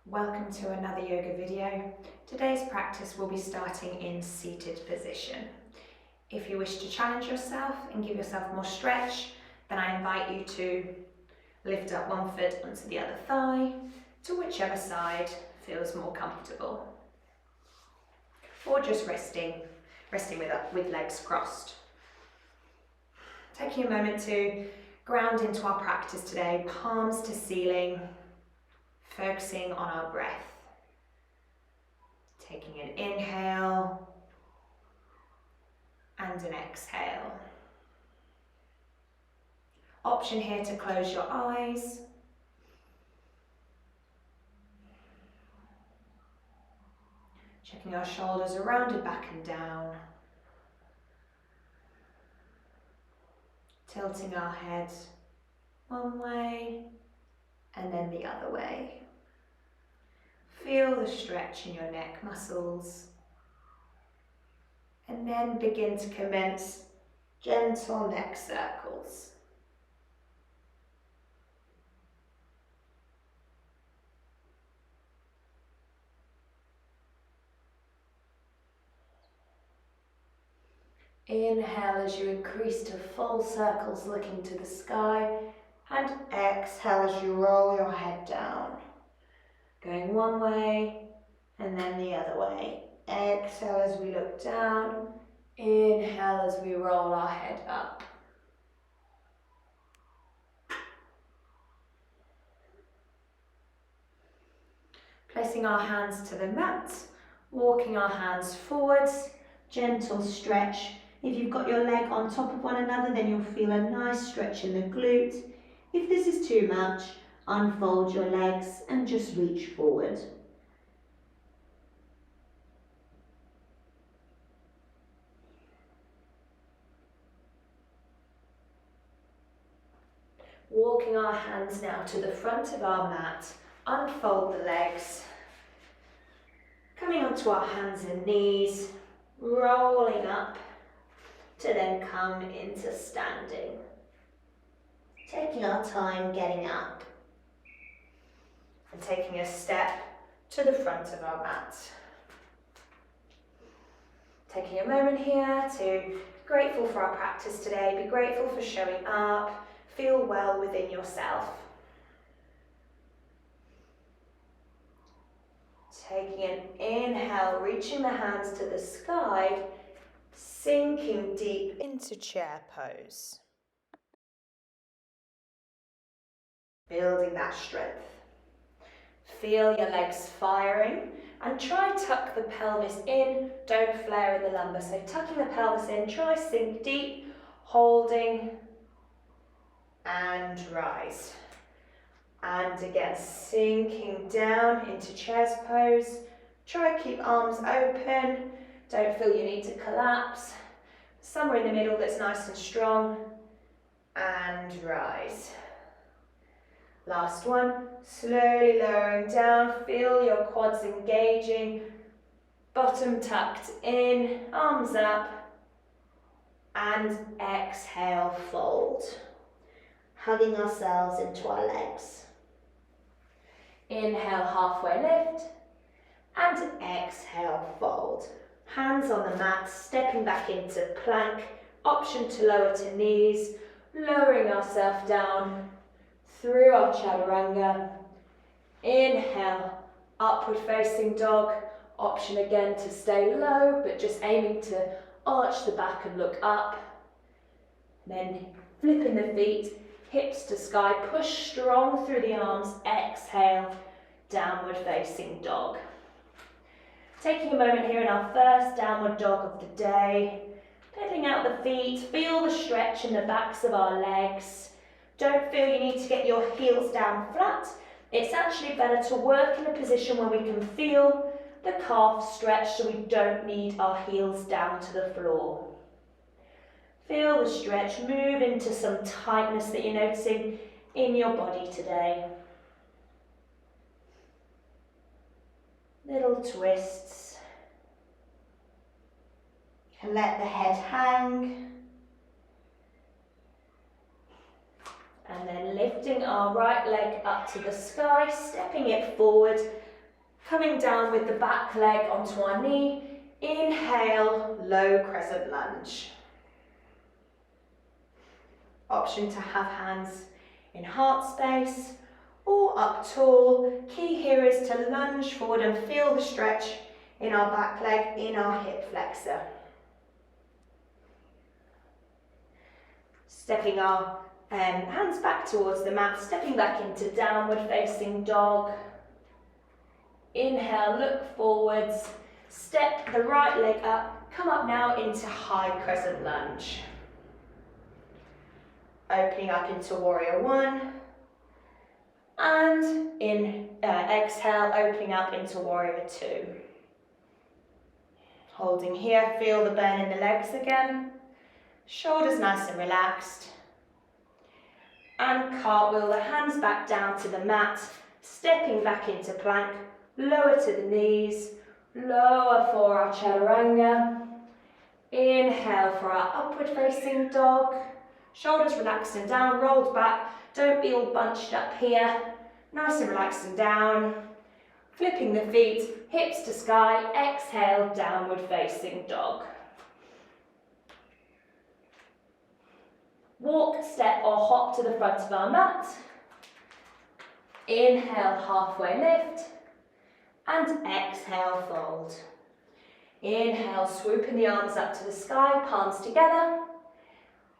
Welcome to another yoga video. Today's practice will be starting in seated position. If you wish to challenge yourself and give yourself more stretch, then I invite you to lift up one foot onto the other thigh to whichever side feels more comfortable. Or just resting with legs crossed. Taking a moment to ground into our practice today, palms to ceiling, focusing on our breath. Taking an inhale and an exhale. Option here to close your eyes. Checking our shoulders are rounded back and down. Tilting our head one way and then the other way. Feel the stretch in your neck muscles. And then begin to commence gentle neck circles. Inhale as you increase to full circles looking to the sky, and exhale as you roll your head down. Going one way and then the other way. Exhale as we look down. Inhale as we roll our head up. Placing our hands to the mat, walking our hands forwards, gentle stretch. If you've got your leg on top of one another, then you'll feel a nice stretch in the glute. If this is too much, unfold your legs and just reach forward. Walking our hands now to the front of our mat, unfold the legs. Coming onto our hands and knees, rolling up to then come into standing. Taking our time getting up and taking a step to the front of our mat. Taking a moment here to be grateful for our practice today, be grateful for showing up, feel well within yourself. Taking an inhale, reaching the hands to the sky, sinking deep into chair pose. Building that strength. Feel your legs firing and try tuck the pelvis in, don't flare in the lumbar. So tucking the pelvis in, try sink deep, holding and rise. And again, sinking down into chair's pose. Try keep arms open, don't feel you need to collapse. Somewhere in the middle that's nice and strong, and rise. Last one, slowly lowering down, feel your quads engaging, bottom tucked in, arms up, and exhale, fold. Hugging ourselves into our legs. Inhale, halfway lift, and exhale, fold. Hands on the mat, stepping back into plank, option to lower to knees, lowering ourselves down through our chaturanga. Inhale, upward facing dog, option again to stay low, but just aiming to arch the back and look up. Then flipping the feet, hips to sky, push strong through the arms, exhale, downward facing dog. Taking a moment here in our first downward dog of the day, pedaling out the feet, feel the stretch in the backs of our legs. Don't feel you need to get your heels down flat. It's actually better to work in a position where we can feel the calf stretch so we don't need our heels down to the floor. Feel the stretch, move into some tightness that you're noticing in your body today. Little twists. You can let the head hang. And then lifting our right leg up to the sky, stepping it forward Coming down with the back leg onto our knee. Inhale, low crescent lunge. Option to have hands in heart space or up tall. Key here is to lunge forward and feel the stretch in our back leg, in our hip flexor. Stepping our hands back towards the mat, stepping back into downward facing dog. Inhale, look forwards, step the right leg up, come up now into high crescent lunge. Opening up into warrior one, and in exhale, opening up into warrior two. Holding here, feel the burn in the legs again, shoulders nice and relaxed, and cartwheel the hands back down to the mat, stepping back into plank, lower to the knees, lower for our chaturanga. Inhale for our upward facing dog. Shoulders relaxed and down, rolled back. Don't be all bunched up here. Nice and relaxed and down. Flipping the feet, hips to sky. Exhale, downward facing dog. Walk, step or hop to the front of our mat. Inhale, halfway lift. And exhale, fold. Inhale, swooping the arms up to the sky, palms together.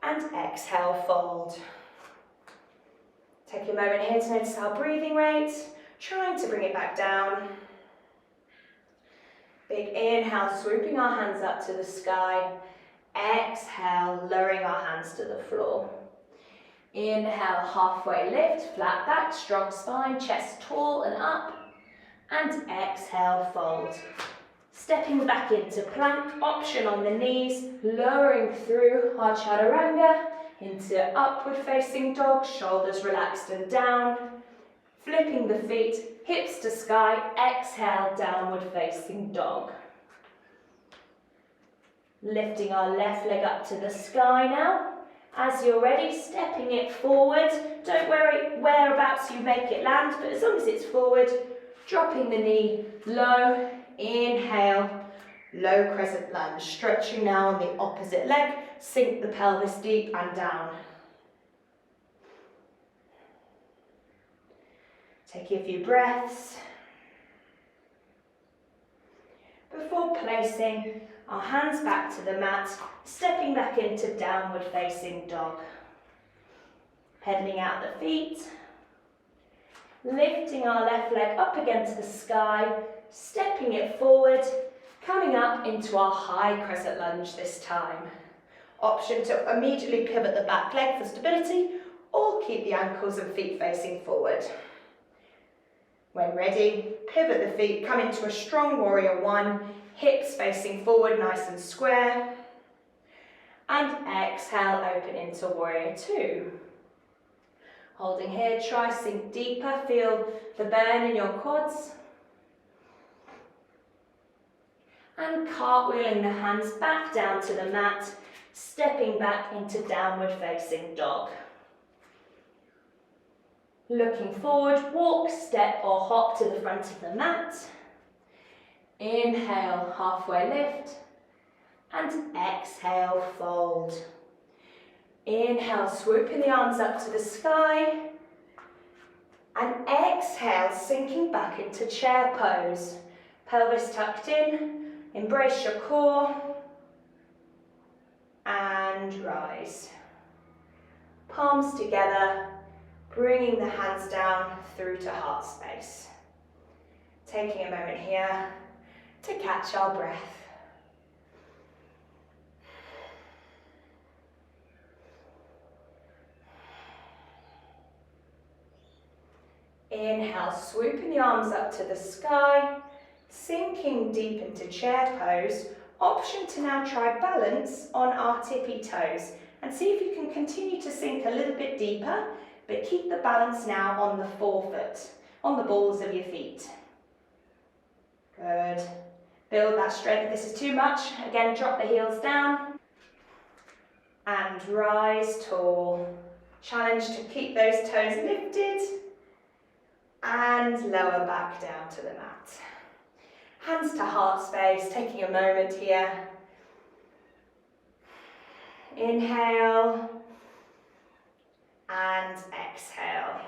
And exhale, fold. Take a moment here to notice our breathing rate, trying to bring it back down. Big inhale, swooping our hands up to the sky. Exhale, lowering our hands to the floor. Inhale, halfway lift, flat back, strong spine, chest tall and up. And exhale, fold. Stepping back into plank, option on the knees, lowering through our chaturanga into upward facing dog, shoulders relaxed and down. Flipping the feet, hips to sky, exhale, downward facing dog. Lifting our left leg up to the sky now. As you're ready, stepping it forward. Don't worry whereabouts you make it land, but as long as it's forward, dropping the knee low. Inhale, low crescent lunge. Stretching now on the opposite leg. Sink the pelvis deep and down. Taking a few breaths. Before placing our hands back to the mat, stepping back into downward facing dog. Pedaling out the feet. Lifting our left leg up against the sky, stepping it forward, coming up into our high crescent lunge this time. Option to immediately pivot the back leg for stability or keep the ankles and feet facing forward. When ready, pivot the feet, come into a strong warrior one, hips facing forward nice and square. And exhale, open into warrior two. Holding here, try sink deeper, feel the burn in your quads. And cartwheeling the hands back down to the mat, stepping back into downward facing dog. Looking forward, walk, step or hop to the front of the mat. Inhale, halfway lift. And exhale, fold. Inhale, swooping the arms up to the sky. And exhale, sinking back into chair pose. Pelvis tucked in, embrace your core. And rise. Palms together, bringing the hands down through to heart space. Taking a moment here to catch our breath. Inhale, swooping the arms up to the sky, sinking deep into chair pose. Option to now try balance on our tippy toes and see if you can continue to sink a little bit deeper, but keep the balance now on the forefoot, on the balls of your feet. Good. Build that strength. If this is too much, again, drop the heels down and rise tall. Challenge to keep those toes lifted and lower back down to the mat. Hands to heart space, taking a moment here. Inhale and exhale.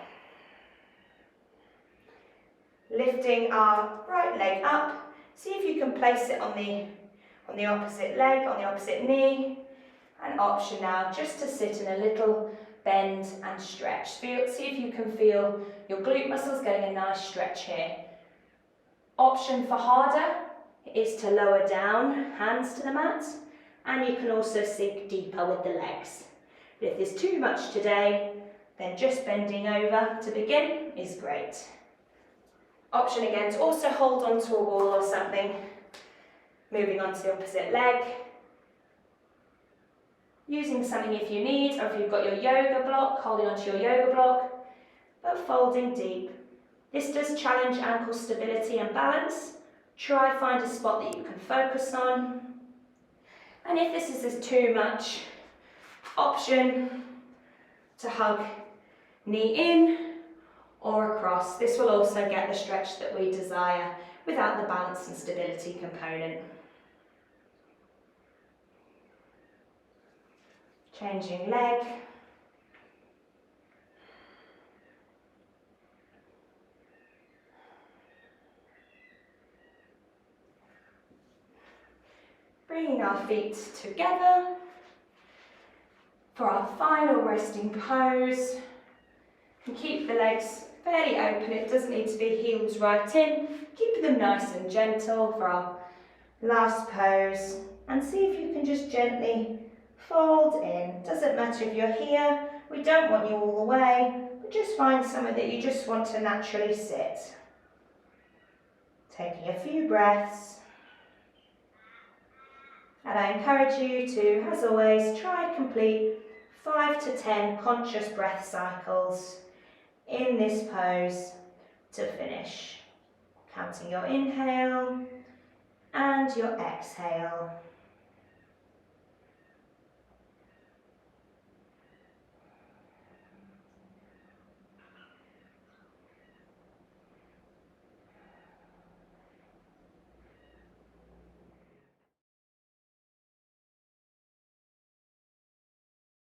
Lifting our right leg up. See if you can place it on the opposite leg, on the opposite knee. An option now just to sit in a little bend and stretch. See if you can feel your glute muscles getting a nice stretch here. Option for harder is to lower down, hands to the mat, and you can also sink deeper with the legs. But if there's too much today, then just bending over to begin is great. Option again to also hold onto a wall or something, moving on to the opposite leg. Using something if you need, or if you've got your yoga block, holding onto your yoga block, but folding deep. This does challenge ankle stability and balance. Try find a spot that you can focus on. And if this is too much, option to hug knee in or across. This will also get the stretch that we desire without the balance and stability component. Changing leg. Bringing our feet together for our final resting pose. And keep the legs fairly open, it doesn't need to be heels right in. Keep them nice and gentle for our last pose. And see if you can just gently fold in. Doesn't matter if you're here, we don't want you all the way, but just find somewhere that you just want to naturally sit. Taking a few breaths. And I encourage you to, as always, try complete 5 to 10 conscious breath cycles in this pose to finish. Counting your inhale and your exhale.